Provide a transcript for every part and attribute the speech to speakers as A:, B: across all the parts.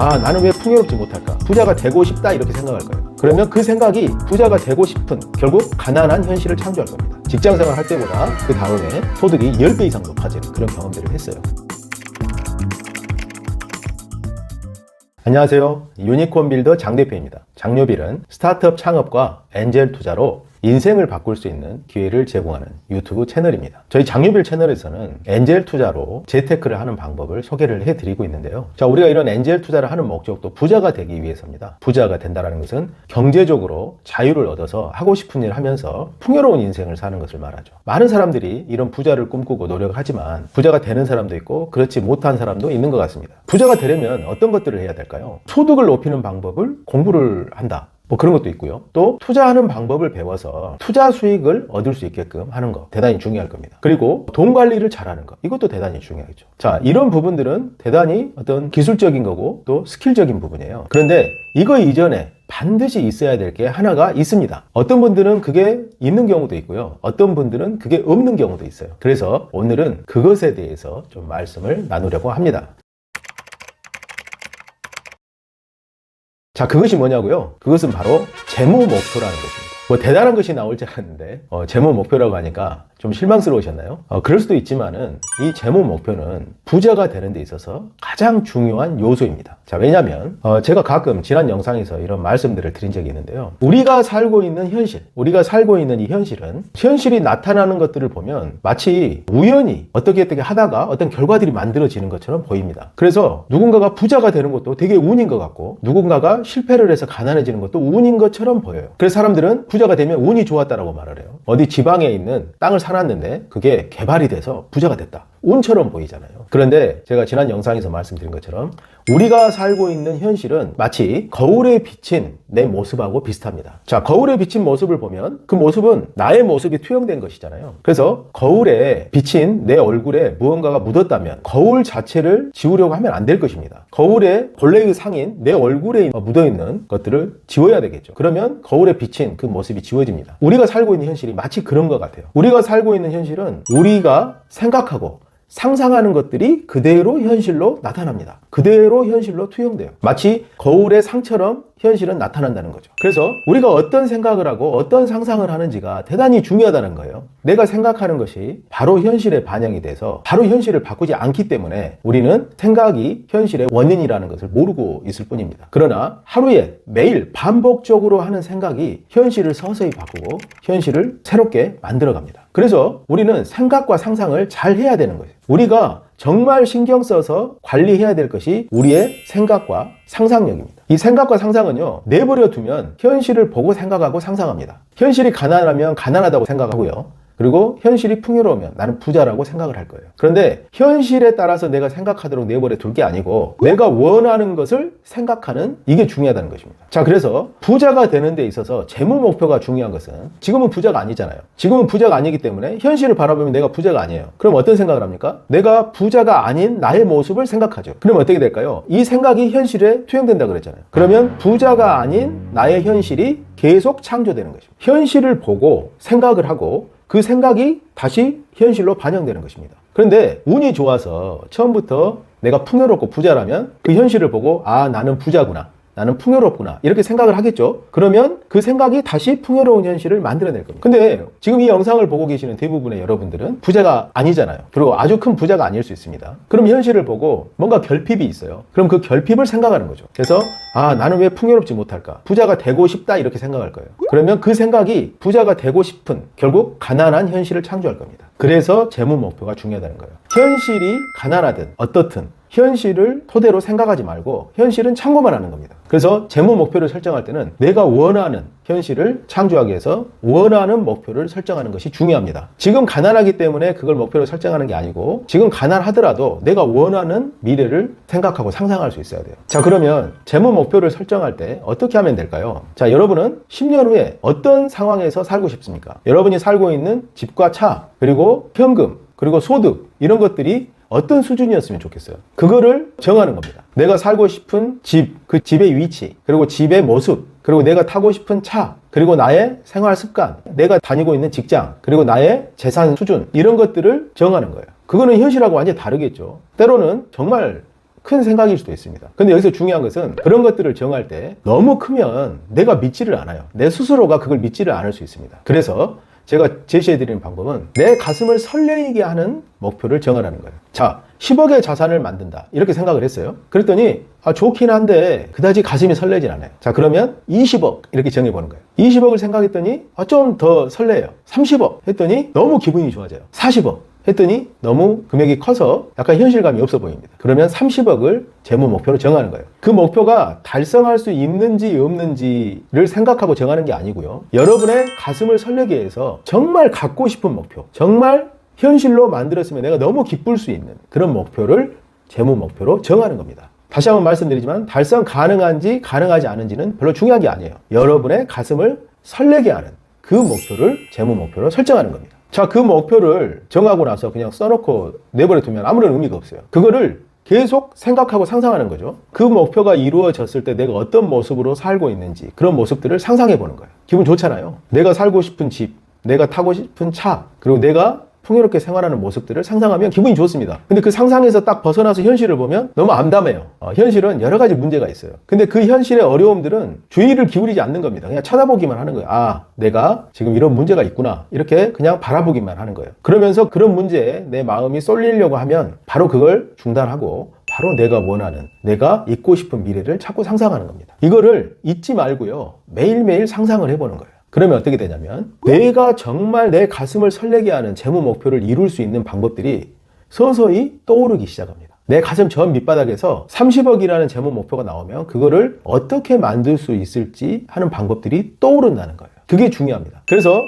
A: 아, 나는 왜 풍요롭지 못할까? 부자가 되고 싶다 이렇게 생각할 거예요. 그러면 그 생각이 부자가 되고 싶은 결국 가난한 현실을 창조할 겁니다. 직장생활 할 때보다 그 다음에 소득이 10배 이상 높아지는 그런 경험들을 했어요. 안녕하세요. 유니콘 빌더 장 대표입니다. 장요빌은 스타트업 창업과 엔젤 투자로 인생을 바꿀 수 있는 기회를 제공하는 유튜브 채널입니다. 저희 장요빌 채널에서는 엔젤 투자로 재테크를 하는 방법을 소개를 해드리고 있는데요. 자, 우리가 이런 엔젤 투자를 하는 목적도 부자가 되기 위해서입니다. 부자가 된다는 것은 경제적으로 자유를 얻어서 하고 싶은 일을 하면서 풍요로운 인생을 사는 것을 말하죠. 많은 사람들이 이런 부자를 꿈꾸고 노력하지만 부자가 되는 사람도 있고 그렇지 못한 사람도 있는 것 같습니다. 부자가 되려면 어떤 것들을 해야 될까요? 소득을 높이는 방법을 공부를 한다. 뭐 그런 것도 있고요. 또 투자하는 방법을 배워서 투자 수익을 얻을 수 있게끔 하는 거 대단히 중요할 겁니다. 그리고 돈 관리를 잘하는 거 이것도 대단히 중요하죠. 자, 이런 부분들은 대단히 어떤 기술적인 거고 또 스킬적인 부분이에요. 그런데 이거 이전에 반드시 있어야 될 게 하나가 있습니다. 어떤 분들은 그게 있는 경우도 있고요. 어떤 분들은 그게 없는 경우도 있어요. 그래서 오늘은 그것에 대해서 좀 말씀을 나누려고 합니다. 자, 그것이 뭐냐고요? 그것은 바로 재무 목표라는 것입니다. 뭐 대단한 것이 나올 줄 알았는데 재무 목표라고 하니까 좀 실망스러우셨나요? 그럴 수도 있지만은 이 재무 목표는 부자가 되는 데 있어서 가장 중요한 요소입니다. 자, 왜냐면 제가 가끔 지난 영상에서 이런 말씀들을 드린 적이 있는데요. 우리가 살고 있는 현실, 우리가 살고 있는 이 현실은 현실이 나타나는 것들을 보면 마치 우연히 어떻게 하다가 어떤 결과들이 만들어지는 것처럼 보입니다. 그래서 누군가가 부자가 되는 것도 되게 운인 것 같고 누군가가 실패를 해서 가난해지는 것도 운인 것처럼 보여요. 그래서 사람들은 부자가 되면 운이 좋았다라고 말을 해요. 어디 지방에 있는 땅을 사놨는데 그게 개발이 돼서 부자가 됐다. 운처럼 보이잖아요. 그런데 제가 지난 영상에서 말씀드린 것처럼 우리가 살고 있는 현실은 마치 거울에 비친 내 모습하고 비슷합니다. 자, 거울에 비친 모습을 보면 그 모습은 나의 모습이 투영된 것이잖아요. 그래서 거울에 비친 내 얼굴에 무언가가 묻었다면 거울 자체를 지우려고 하면 안 될 것입니다. 거울에 본래의 상인 내 얼굴에 묻어있는 것들을 지워야 되겠죠. 그러면 거울에 비친 그 모습이 지워집니다. 우리가 살고 있는 현실이 마치 그런 것 같아요. 우리가 살고 있는 현실은 우리가 생각하고 상상하는 것들이 그대로 현실로 나타납니다. 그대로 현실로 투영돼요. 마치 거울의 상처럼 현실은 나타난다는 거죠. 그래서 우리가 어떤 생각을 하고 어떤 상상을 하는지가 대단히 중요하다는 거예요. 내가 생각하는 것이 바로 현실에 반영이 돼서 바로 현실을 바꾸지 않기 때문에 우리는 생각이 현실의 원인이라는 것을 모르고 있을 뿐입니다. 그러나 하루에 매일 반복적으로 하는 생각이 현실을 서서히 바꾸고 현실을 새롭게 만들어갑니다. 그래서 우리는 생각과 상상을 잘 해야 되는 거예요. 우리가 정말 신경 써서 관리해야 될 것이 우리의 생각과 상상력입니다. 이 생각과 상상은요, 내버려 두면 현실을 보고 생각하고 상상합니다. 현실이 가난하면 가난하다고 생각하고요. 그리고 현실이 풍요로우면 나는 부자라고 생각을 할 거예요. 그런데 현실에 따라서 내가 생각하도록 내버려 둘 게 아니고 내가 원하는 것을 생각하는 이게 중요하다는 것입니다. 자, 그래서 부자가 되는 데 있어서 재무 목표가 중요한 것은 지금은 부자가 아니잖아요. 지금은 부자가 아니기 때문에 현실을 바라보면 내가 부자가 아니에요. 그럼 어떤 생각을 합니까? 내가 부자가 아닌 나의 모습을 생각하죠. 그럼 어떻게 될까요? 이 생각이 현실에 투영된다 그랬잖아요. 그러면 부자가 아닌 나의 현실이 계속 창조되는 것입니다. 현실을 보고 생각을 하고 그 생각이 다시 현실로 반영되는 것입니다. 그런데 운이 좋아서 처음부터 내가 풍요롭고 부자라면 그 현실을 보고 아, 나는 부자구나. 나는 풍요롭구나. 이렇게 생각을 하겠죠. 그러면 그 생각이 다시 풍요로운 현실을 만들어낼 겁니다. 근데 지금 이 영상을 보고 계시는 대부분의 여러분들은 부자가 아니잖아요. 그리고 아주 큰 부자가 아닐 수 있습니다. 그럼 현실을 보고 뭔가 결핍이 있어요. 그럼 그 결핍을 생각하는 거죠. 그래서 아, 나는 왜 풍요롭지 못할까? 부자가 되고 싶다 이렇게 생각할 거예요. 그러면 그 생각이 부자가 되고 싶은 결국 가난한 현실을 창조할 겁니다. 그래서 재무 목표가 중요하다는 거예요. 현실이 가난하든 어떻든 현실을 토대로 생각하지 말고 현실은 참고만 하는 겁니다. 그래서 재무 목표를 설정할 때는 내가 원하는 현실을 창조하기 위해서 원하는 목표를 설정하는 것이 중요합니다. 지금 가난하기 때문에 그걸 목표로 설정하는 게 아니고 지금 가난하더라도 내가 원하는 미래를 생각하고 상상할 수 있어야 돼요. 자, 그러면 재무 목표를 설정할 때 어떻게 하면 될까요? 자, 여러분은 10년 후에 어떤 상황에서 살고 싶습니까? 여러분이 살고 있는 집과 차, 그리고 현금, 그리고 소득 이런 것들이 어떤 수준이었으면 좋겠어요. 그거를 정하는 겁니다. 내가 살고 싶은 집, 그 집의 위치, 그리고 집의 모습, 그리고 내가 타고 싶은 차, 그리고 나의 생활 습관, 내가 다니고 있는 직장, 그리고 나의 재산 수준 이런 것들을 정하는 거예요. 그거는 현실하고 완전히 다르겠죠. 때로는 정말 큰 생각일 수도 있습니다. 근데 여기서 중요한 것은 그런 것들을 정할 때 너무 크면 내가 믿지를 않아요. 내 스스로가 그걸 믿지를 않을 수 있습니다. 그래서 제가 제시해드리는 방법은 내 가슴을 설레게 하는 목표를 정하라는 거예요. 자, 10억의 자산을 만든다 이렇게 생각을 했어요. 그랬더니 좋긴 한데 그다지 가슴이 설레진 않아요. 자, 그러면 20억 이렇게 정해보는 거예요. 20억을 생각했더니 좀 더 설레요. 30억 했더니 너무 기분이 좋아져요. 40억 했더니 너무 금액이 커서 약간 현실감이 없어 보입니다. 그러면 30억을 재무 목표로 정하는 거예요. 그 목표가 달성할 수 있는지 없는지를 생각하고 정하는 게 아니고요. 여러분의 가슴을 설레게 해서 정말 갖고 싶은 목표, 정말 현실로 만들었으면 내가 너무 기쁠 수 있는 그런 목표를 재무 목표로 정하는 겁니다. 다시 한번 말씀드리지만 달성 가능한지 가능하지 않은지는 별로 중요한 게 아니에요. 여러분의 가슴을 설레게 하는 그 목표를 재무 목표로 설정하는 겁니다. 자, 그 목표를 정하고 나서 그냥 써놓고 내버려 두면 아무런 의미가 없어요. 그거를 계속 생각하고 상상하는 거죠. 그 목표가 이루어졌을 때 내가 어떤 모습으로 살고 있는지 그런 모습들을 상상해 보는 거예요. 기분 좋잖아요. 내가 살고 싶은 집, 내가 타고 싶은 차, 그리고 내가 풍요롭게 생활하는 모습들을 상상하면 기분이 좋습니다. 근데 그 상상에서 딱 벗어나서 현실을 보면 너무 암담해요. 현실은 여러 가지 문제가 있어요. 근데 그 현실의 어려움들은 주의를 기울이지 않는 겁니다. 그냥 쳐다보기만 하는 거예요. 내가 지금 이런 문제가 있구나. 이렇게 그냥 바라보기만 하는 거예요. 그러면서 그런 문제에 내 마음이 쏠리려고 하면 바로 그걸 중단하고 바로 내가 원하는, 내가 잊고 싶은 미래를 자꾸 상상하는 겁니다. 이거를 잊지 말고요. 매일매일 상상을 해보는 거예요. 그러면 어떻게 되냐면 내가 정말 내 가슴을 설레게 하는 재무 목표를 이룰 수 있는 방법들이 서서히 떠오르기 시작합니다. 내 가슴 전 밑바닥에서 30억이라는 재무 목표가 나오면 그거를 어떻게 만들 수 있을지 하는 방법들이 떠오른다는 거예요. 그게 중요합니다. 그래서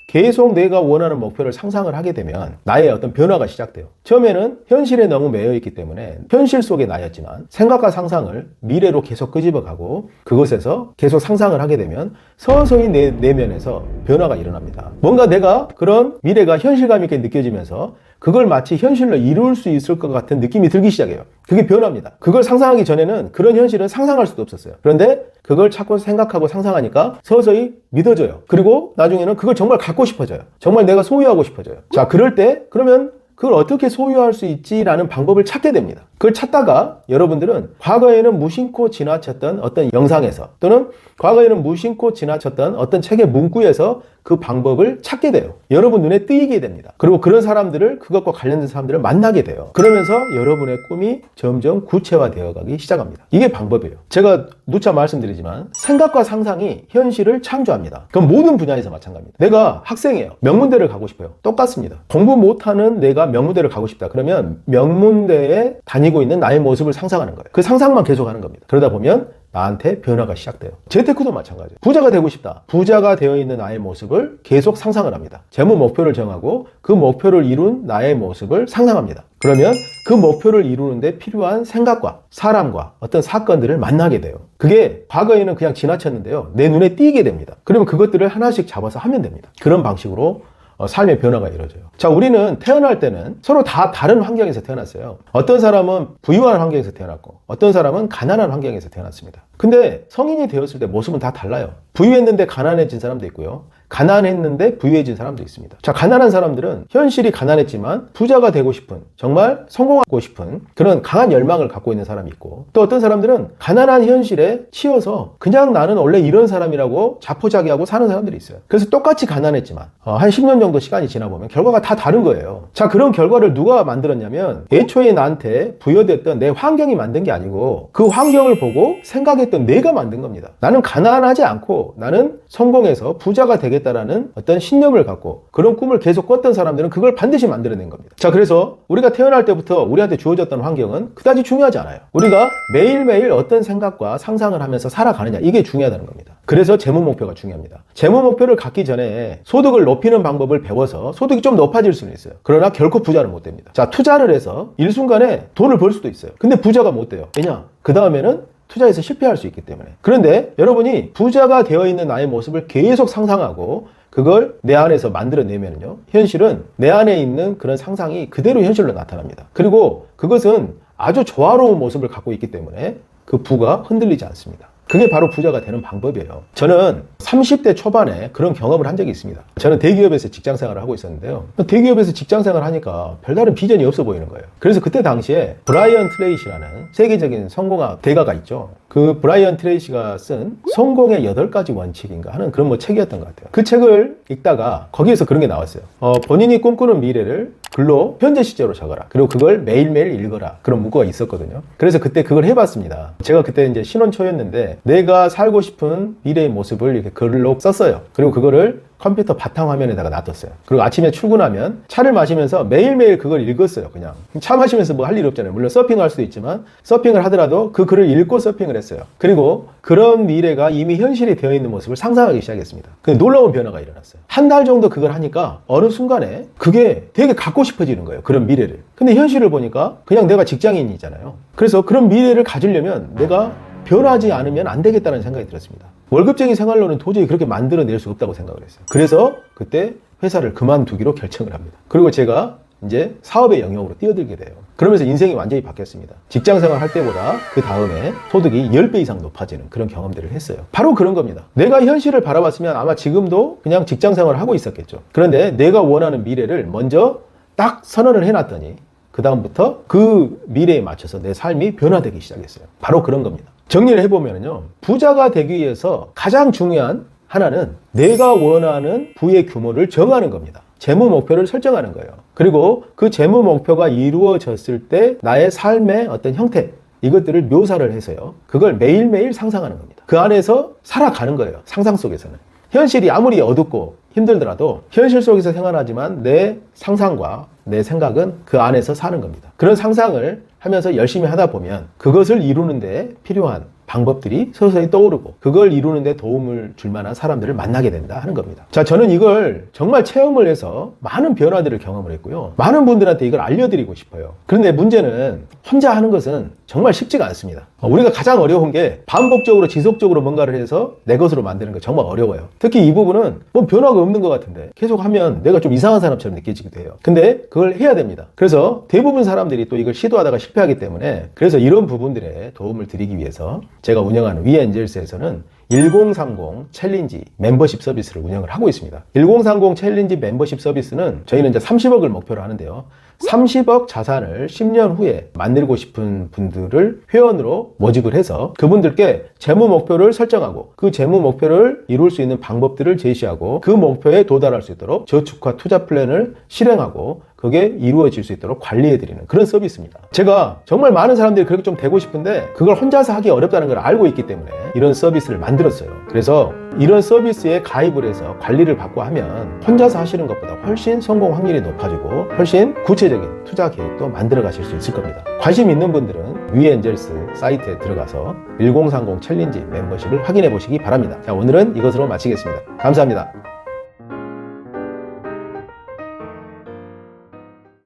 A: 계속 내가 원하는 목표를 상상을 하게 되면 나의 어떤 변화가 시작돼요. 처음에는 현실에 너무 매여 있기 때문에 현실 속의 나였지만 생각과 상상을 미래로 계속 끄집어가고 그것에서 계속 상상을 하게 되면 서서히 내 내면에서 변화가 일어납니다. 뭔가 내가 그런 미래가 현실감 있게 느껴지면서 그걸 마치 현실로 이룰 수 있을 것 같은 느낌이 들기 시작해요. 그게 변화입니다. 그걸 상상하기 전에는 그런 현실은 상상할 수도 없었어요. 그런데 그걸 자꾸 생각하고 상상하니까 서서히 믿어져요. 그리고 나중에는 그걸 정말 갖고 싶어져요. 정말 내가 소유하고 싶어져요. 자, 그럴 때 그러면 그걸 어떻게 소유할 수 있지라는 방법을 찾게 됩니다. 그걸 찾다가 여러분들은 과거에는 무심코 지나쳤던 어떤 영상에서 또는 과거에는 무심코 지나쳤던 어떤 책의 문구에서 그 방법을 찾게 돼요. 여러분 눈에 띄게 됩니다. 그리고 그런 사람들을, 그것과 관련된 사람들을 만나게 돼요. 그러면서 여러분의 꿈이 점점 구체화되어 가기 시작합니다. 이게 방법이에요. 제가 누차 말씀드리지만 생각과 상상이 현실을 창조합니다. 그럼 모든 분야에서 마찬가지입니다. 내가 학생이에요. 명문대를 가고 싶어요. 똑같습니다. 공부 못하는 내가 명문대를 가고 싶다. 그러면 명문대에 다니고 있는 나의 모습을 상상하는 거예요. 그 상상만 계속하는 겁니다. 그러다 보면 나한테 변화가 시작돼요. 재테크도 마찬가지예요. 부자가 되고 싶다. 부자가 되어 있는 나의 모습을 계속 상상을 합니다. 재무 목표를 정하고 그 목표를 이룬 나의 모습을 상상합니다. 그러면 그 목표를 이루는데 필요한 생각과 사람과 어떤 사건들을 만나게 돼요. 그게 과거에는 그냥 지나쳤는데요. 내 눈에 띄게 됩니다. 그러면 그것들을 하나씩 잡아서 하면 됩니다. 그런 방식으로 삶의 변화가 이루어져요. 자, 우리는 태어날 때는 서로 다 다른 환경에서 태어났어요. 어떤 사람은 부유한 환경에서 태어났고 어떤 사람은 가난한 환경에서 태어났습니다. 근데 성인이 되었을 때 모습은 다 달라요. 부유했는데 가난해진 사람도 있고요. 가난했는데 부유해진 사람도 있습니다. 자, 가난한 사람들은 현실이 가난했지만 부자가 되고 싶은, 정말 성공하고 싶은 그런 강한 열망을 갖고 있는 사람이 있고, 또 어떤 사람들은 가난한 현실에 치여서 그냥 나는 원래 이런 사람이라고 자포자기하고 사는 사람들이 있어요. 그래서 똑같이 가난했지만 한 10년 정도 시간이 지나보면 결과가 다 다른 거예요. 자, 그런 결과를 누가 만들었냐면 애초에 나한테 부여됐던 내 환경이 만든 게 아니고 그 환경을 보고 생각했던 내가 만든 겁니다. 나는 가난하지 않고 나는 성공해서 부자가 되겠다라는 어떤 신념을 갖고 그런 꿈을 계속 꿨던 사람들은 그걸 반드시 만들어낸 겁니다. 자, 그래서 우리가 태어날 때부터 우리한테 주어졌던 환경은 그다지 중요하지 않아요. 우리가 매일매일 어떤 생각과 상상을 하면서 살아가느냐, 이게 중요하다는 겁니다. 그래서 재무 목표가 중요합니다. 재무 목표를 갖기 전에 소득을 높이는 방법을 배워서 소득이 좀 높아질 수는 있어요. 그러나 결코 부자는 못 됩니다. 자, 투자를 해서 일순간에 돈을 벌 수도 있어요. 근데 부자가 못 돼요. 왜냐? 그 다음에는 투자에서 실패할 수 있기 때문에. 그런데 여러분이 부자가 되어 있는 나의 모습을 계속 상상하고 그걸 내 안에서 만들어내면요, 현실은 내 안에 있는 그런 상상이 그대로 현실로 나타납니다. 그리고 그것은 아주 조화로운 모습을 갖고 있기 때문에 그 부가 흔들리지 않습니다. 그게 바로 부자가 되는 방법이에요. 저는 30대 초반에 그런 경험을 한 적이 있습니다. 저는 대기업에서 직장 생활을 하고 있었는데요. 대기업에서 직장 생활을 하니까 별다른 비전이 없어 보이는 거예요. 그래서 그때 당시에 브라이언 트레이시라는 세계적인 성공학 대가가 있죠. 그 브라이언 트레이시가 쓴 성공의 8가지 원칙인가 하는 그런 뭐 책이었던 것 같아요. 그 책을 읽다가 거기에서 그런 게 나왔어요. 본인이 꿈꾸는 미래를 글로 현재 시제로 적어라. 그리고 그걸 매일매일 읽어라. 그런 문구가 있었거든요. 그래서 그때 그걸 해봤습니다. 제가 그때 이제 신혼 초였는데 내가 살고 싶은 미래의 모습을 이렇게 글로 썼어요. 그리고 그거를 컴퓨터 바탕화면에다가 놔뒀어요. 그리고 아침에 출근하면 차를 마시면서 매일매일 그걸 읽었어요. 그냥 차 마시면서 뭐 할 일 없잖아요. 물론 서핑할 수도 있지만 서핑을 하더라도 그 글을 읽고 서핑을 했어요. 그리고 그런 미래가 이미 현실이 되어 있는 모습을 상상하기 시작했습니다. 근데 놀라운 변화가 일어났어요. 한 달 정도 그걸 하니까 어느 순간에 그게 되게 갖고 싶어지는 거예요. 그런 미래를. 근데 현실을 보니까 그냥 내가 직장인이잖아요. 그래서 그런 미래를 가지려면 내가 변하지 않으면 안 되겠다는 생각이 들었습니다. 월급쟁이 생활로는 도저히 그렇게 만들어낼 수 없다고 생각을 했어요. 그래서 그때 회사를 그만두기로 결정을 합니다. 그리고 제가 이제 사업의 영역으로 뛰어들게 돼요. 그러면서 인생이 완전히 바뀌었습니다. 직장 생활 할 때보다 그 다음에 소득이 10배 이상 높아지는 그런 경험들을 했어요. 바로 그런 겁니다. 내가 현실을 바라봤으면 아마 지금도 그냥 직장 생활을 하고 있었겠죠. 그런데 내가 원하는 미래를 먼저 딱 선언을 해놨더니 그 다음부터 그 미래에 맞춰서 내 삶이 변화되기 시작했어요. 바로 그런 겁니다. 정리를 해보면요, 부자가 되기 위해서 가장 중요한 하나는 내가 원하는 부의 규모를 정하는 겁니다. 재무 목표를 설정하는 거예요. 그리고 그 재무 목표가 이루어졌을 때 나의 삶의 어떤 형태, 이것들을 묘사를 해서요, 그걸 매일매일 상상하는 겁니다. 그 안에서 살아가는 거예요. 상상 속에서는. 현실이 아무리 어둡고 힘들더라도 현실 속에서 생활하지만 내 상상과 내 생각은 그 안에서 사는 겁니다. 그런 상상을 하면서 열심히 하다 보면 그것을 이루는 데 필요한 방법들이 서서히 떠오르고 그걸 이루는 데 도움을 줄 만한 사람들을 만나게 된다 하는 겁니다. 자, 저는 이걸 정말 체험을 해서 많은 변화들을 경험을 했고요. 많은 분들한테 이걸 알려드리고 싶어요. 그런데 문제는 혼자 하는 것은 정말 쉽지가 않습니다. 우리가 가장 어려운 게 반복적으로 지속적으로 뭔가를 해서 내 것으로 만드는 게 정말 어려워요. 특히 이 부분은 뭐 변화가 없는 것 같은데 계속 하면 내가 좀 이상한 사람처럼 느껴지기도 해요. 근데 그걸 해야 됩니다. 그래서 대부분 사람들이 또 이걸 시도하다가 실패하기 때문에, 그래서 이런 부분들에 도움을 드리기 위해서 제가 운영하는 위엔젤스에서는 1030 챌린지 멤버십 서비스를 운영을 하고 있습니다. 1030 챌린지 멤버십 서비스는 저희는 이제 30억을 목표로 하는데요. 30억 자산을 10년 후에 만들고 싶은 분들을 회원으로 모집을 해서 그분들께 재무 목표를 설정하고 그 재무 목표를 이룰 수 있는 방법들을 제시하고 그 목표에 도달할 수 있도록 저축과 투자 플랜을 실행하고 그게 이루어질 수 있도록 관리해드리는 그런 서비스입니다. 제가 정말 많은 사람들이 그렇게 좀 되고 싶은데 그걸 혼자서 하기 어렵다는 걸 알고 있기 때문에 이런 서비스를 만들었어요. 그래서 이런 서비스에 가입을 해서 관리를 받고 하면 혼자서 하시는 것보다 훨씬 성공 확률이 높아지고 훨씬 구체적인 투자 계획도 만들어 가실 수 있을 겁니다. 관심 있는 분들은 위엔젤스 사이트에 들어가서 1030 챌린지 멤버십을 확인해 보시기 바랍니다. 자, 오늘은 이것으로 마치겠습니다. 감사합니다.